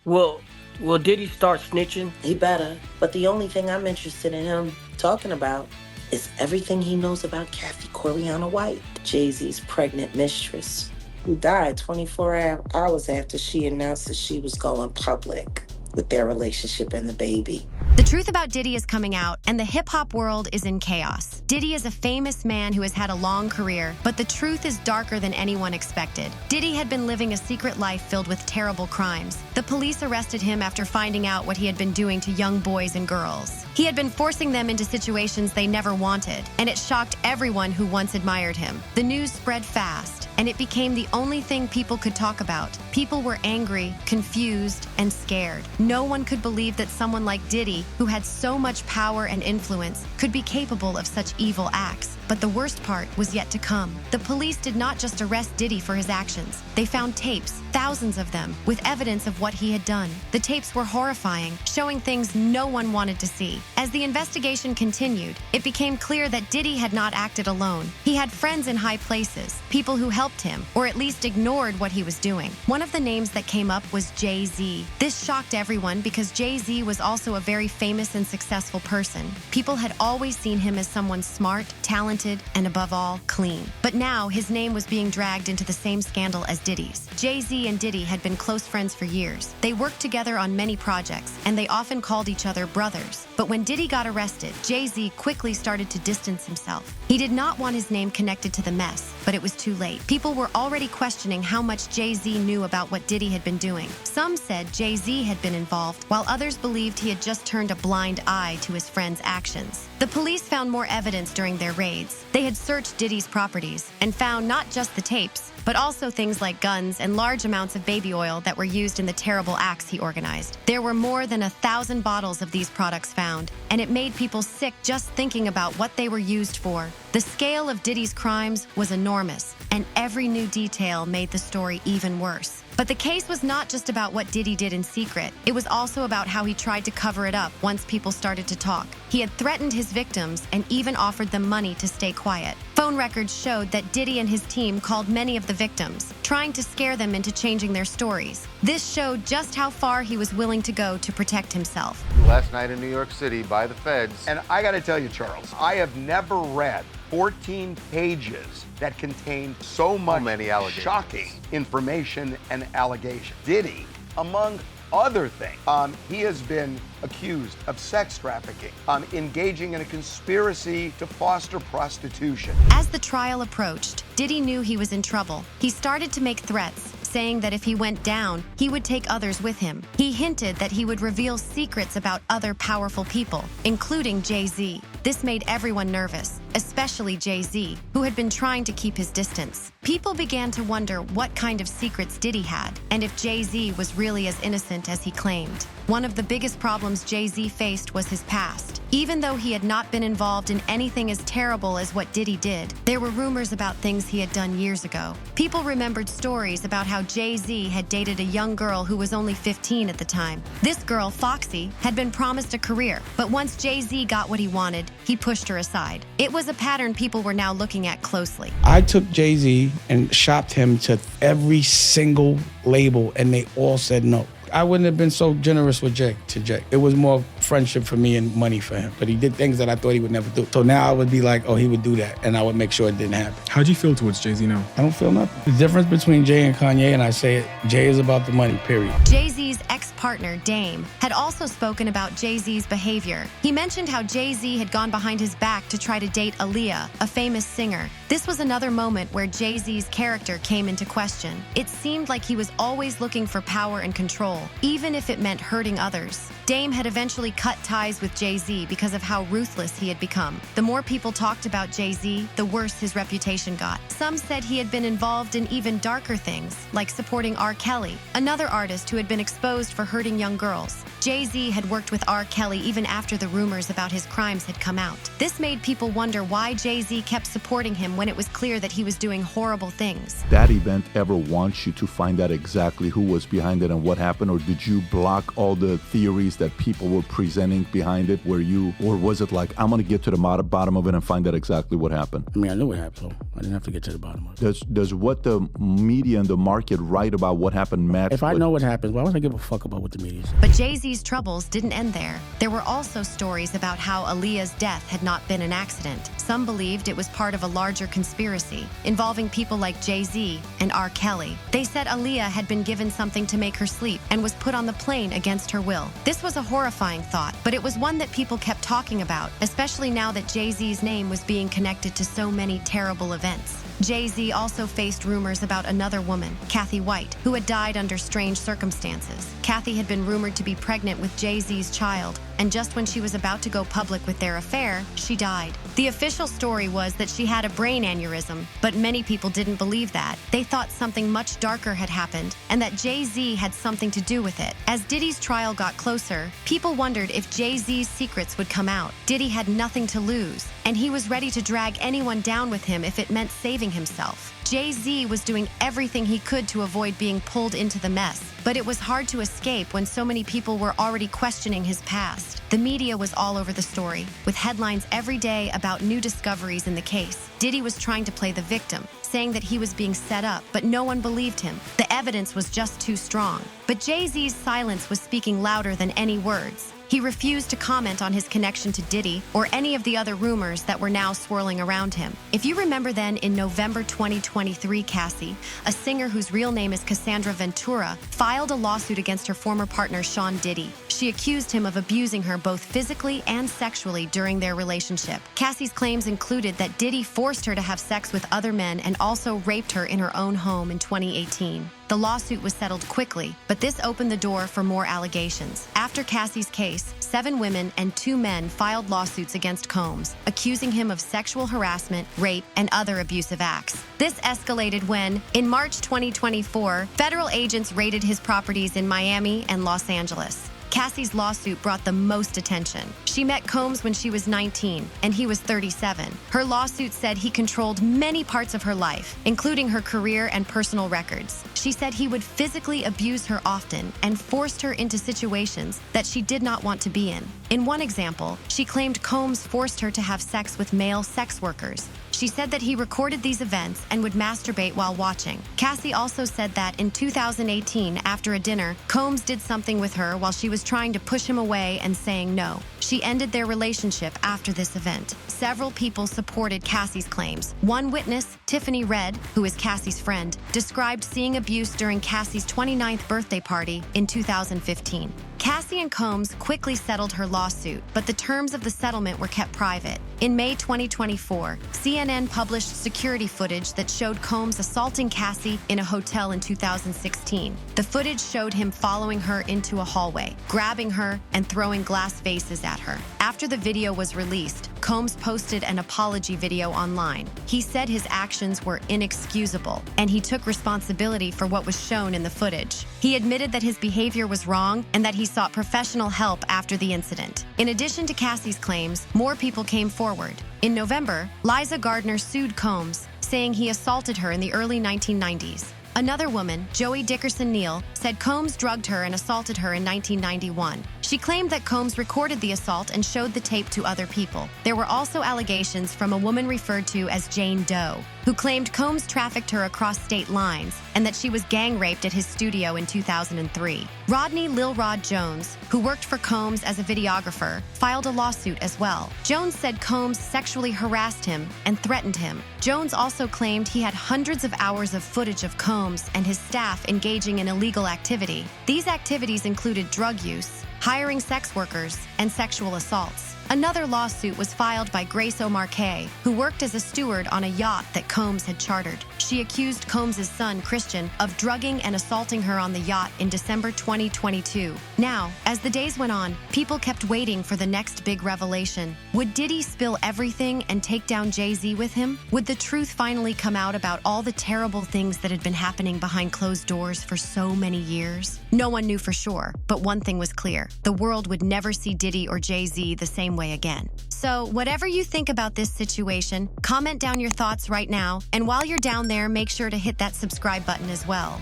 Well, well, did he start snitching? He better. But the only thing I'm interested in him talking about is everything he knows about Kathy Coriana White, Jay-Z's pregnant mistress, who died 24 hours after she announced that she was going public with their relationship and the baby. The truth about Diddy is coming out, and the hip-hop world is in chaos. Diddy is a famous man who has had a long career, but the truth is darker than anyone expected. Diddy had been living a secret life filled with terrible crimes. The police arrested him after finding out what he had been doing to young boys and girls. He had been forcing them into situations they never wanted, and it shocked everyone who once admired him. The news spread fast, and it became the only thing people could talk about. People were angry, confused, and scared. No one could believe that someone like Diddy, who had so much power and influence, could be capable of such evil acts. But the worst part was yet to come. The police did not just arrest Diddy for his actions. They found tapes, thousands of them, with evidence of what he had done. The tapes were horrifying, showing things no one wanted to see. As the investigation continued, it became clear that Diddy had not acted alone. He had friends in high places, people who helped him, or at least ignored what he was doing. One of the names that came up was Jay-Z. This shocked everyone because Jay-Z was also a very famous and successful person. People had always seen him as someone smart, talented, and above all, clean. But now his name was being dragged into the same scandal as Diddy's. Jay-Z and Diddy had been close friends for years. They worked together on many projects, and they often called each other brothers. But when Diddy got arrested, Jay-Z quickly started to distance himself. He did not want his name connected to the mess, but it was too late. People were already questioning how much Jay-Z knew about what Diddy had been doing. Some said Jay-Z had been involved, while others believed he had just turned a blind eye to his friend's actions. The police found more evidence during their raids. They had searched Diddy's properties and found not just the tapes, but also things like guns and large amounts of baby oil that were used in the terrible acts he organized. There were more than 1,000 bottles of these products found, and it made people sick just thinking about what they were used for. The scale of Diddy's crimes was enormous, and every new detail made the story even worse. But the case was not just about what Diddy did in secret. It was also about how he tried to cover it up once people started to talk. He had threatened his victims and even offered them money to stay quiet. Phone records showed that Diddy and his team called many of the victims, trying to scare them into changing their stories. This showed just how far he was willing to go to protect himself. Last night in New York City by the feds. And I gotta tell you, Charles, I have never read 14 pages that contained so many shocking information and allegations. Diddy, among other things, he has been accused of sex trafficking, engaging in a conspiracy to foster prostitution. As the trial approached, Diddy knew he was in trouble. He started to make threats, saying that if he went down, he would take others with him. He hinted that he would reveal secrets about other powerful people, including Jay-Z. This made everyone nervous, especially Jay-Z, who had been trying to keep his distance. People began to wonder what kind of secrets Diddy had, and if Jay-Z was really as innocent as he claimed. One of the biggest problems Jay-Z faced was his past. Even though he had not been involved in anything as terrible as what Diddy did, there were rumors about things he had done years ago. People remembered stories about how Jay-Z had dated a young girl who was only 15 at the time. This girl, Foxy, had been promised a career, but once Jay-Z got what he wanted, he pushed her aside. It was a pattern people were now looking at closely. I took Jay-Z and shopped him to every single label, and they all said no. I wouldn't have been so generous with Jay. It was more friendship for me and money for him. But he did things that I thought he would never do. So now I would be like, oh, he would do that, and I would make sure it didn't happen. How'd you feel towards Jay-Z now? I don't feel nothing. The difference between Jay and Kanye, and I say it, Jay is about the money, period. Jay-Z's ex-partner, Dame, had also spoken about Jay-Z's behavior. He mentioned how Jay-Z had gone behind his back to try to date Aaliyah, a famous singer. This was another moment where Jay-Z's character came into question. It seemed like he was always looking for power and control, even if it meant hurting others. Dame had eventually cut ties with Jay-Z because of how ruthless he had become. The more people talked about Jay-Z, the worse his reputation got. Some said he had been involved in even darker things, like supporting R. Kelly, another artist who had been exposed for hurting young girls. Jay-Z had worked with R. Kelly even after the rumors about his crimes had come out. This made people wonder why Jay-Z kept supporting him when it was clear that he was doing horrible things. That event ever wants you to find out exactly who was behind it and what happened, or did you block all the theories that people were presenting behind it? Or was it like, I'm gonna get to the bottom of it and find out exactly what happened? I mean, I knew what happened, so I didn't have to get to the bottom of it. Does what the media and the market write about what happened match? If I know what happens, why would I give give a fuck about what the media says. But Jay-Z's troubles didn't end there. There were also stories about how Aaliyah's death had not been an accident. Some believed it was part of a larger conspiracy involving people like Jay-Z and R. Kelly. They said Aaliyah had been given something to make her sleep and was put on the plane against her will. This was a horrifying thought, but it was one that people kept talking about, especially now that Jay-Z's name was being connected to so many terrible events. Jay-Z also faced rumors about another woman, Cassie White, who had died under strange circumstances. Cassie had been rumored to be pregnant with Jay-Z's child, and just when she was about to go public with their affair, she died. The official story was that she had a brain aneurysm, but many people didn't believe that. They thought something much darker had happened, and that Jay-Z had something to do with it. As Diddy's trial got closer, people wondered if Jay-Z's secrets would come out. Diddy had nothing to lose, and he was ready to drag anyone down with him if it meant saving himself. Jay-Z was doing everything he could to avoid being pulled into the mess, but it was hard to escape when so many people were already questioning his past. The media was all over the story, with headlines every day about new discoveries in the case. Diddy was trying to play the victim, saying that he was being set up, but no one believed him. The evidence was just too strong. But Jay-Z's silence was speaking louder than any words. He refused to comment on his connection to Diddy or any of the other rumors that were now swirling around him. If you remember then, in November 2023, Cassie, a singer whose real name is Cassie Ventura, filed a lawsuit against her former partner, Sean Diddy. She accused him of abusing her both physically and sexually during their relationship. Cassie's claims included that Diddy forced her to have sex with other men and also raped her in her own home in 2018. The lawsuit was settled quickly, but this opened the door for more allegations. After Cassie's case, 7 women and 2 men filed lawsuits against Combs, accusing him of sexual harassment, rape, and other abusive acts. This escalated when, in March 2024, federal agents raided his properties in Miami and Los Angeles. Cassie's lawsuit brought the most attention. She met Combs when she was 19, and he was 37. Her lawsuit said he controlled many parts of her life, including her career and personal records. She said he would physically abuse her often and forced her into situations that she did not want to be in. In one example, she claimed Combs forced her to have sex with male sex workers. She said that he recorded these events and would masturbate while watching. Cassie also said that in 2018, after a dinner, Combs did something with her while she was trying to push him away and saying no. She ended their relationship after this event. Several people supported Cassie's claims. One witness, Tiffany Red, who is Cassie's friend, described seeing abuse during Cassie's 29th birthday party in 2015. Cassie and Combs quickly settled her lawsuit, but the terms of the settlement were kept private. In May 2024, CNN published security footage that showed Combs assaulting Cassie in a hotel in 2016. The footage showed him following her into a hallway, grabbing her and throwing glass vases at her. After the video was released, Combs posted an apology video online. He said his actions were inexcusable, and he took responsibility for what was shown in the footage. He admitted that his behavior was wrong and that he sought professional help after the incident. In addition to Cassie's claims, more people came forward. In November, Liza Gardner sued Combs, saying he assaulted her in the early 1990s. Another woman, Joey Dickerson-Neal, said Combs drugged her and assaulted her in 1991. She claimed that Combs recorded the assault and showed the tape to other people. There were also allegations from a woman referred to as Jane Doe, who claimed Combs trafficked her across state lines and that she was gang raped at his studio in 2003. Rodney Lil Rod Jones, who worked for Combs as a videographer, filed a lawsuit as well. Jones said Combs sexually harassed him and threatened him. Jones also claimed he had hundreds of hours of footage of Combs and his staff engaging in illegal activity. These activities included drug use, hiring sex workers, and sexual assaults. Another lawsuit was filed by Grace O'Marquet, who worked as a steward on a yacht that Combs had chartered. She accused Combs' son, Christian, of drugging and assaulting her on the yacht in December 2022. Now, as the days went on, people kept waiting for the next big revelation. Would Diddy spill everything and take down Jay-Z with him? Would the truth finally come out about all the terrible things that had been happening behind closed doors for so many years? No one knew for sure, but one thing was clear. The world would never see Diddy or Jay-Z the same way again. So, whatever you think about this situation, comment down your thoughts right now, and while you're down there, make sure to hit that subscribe button as well.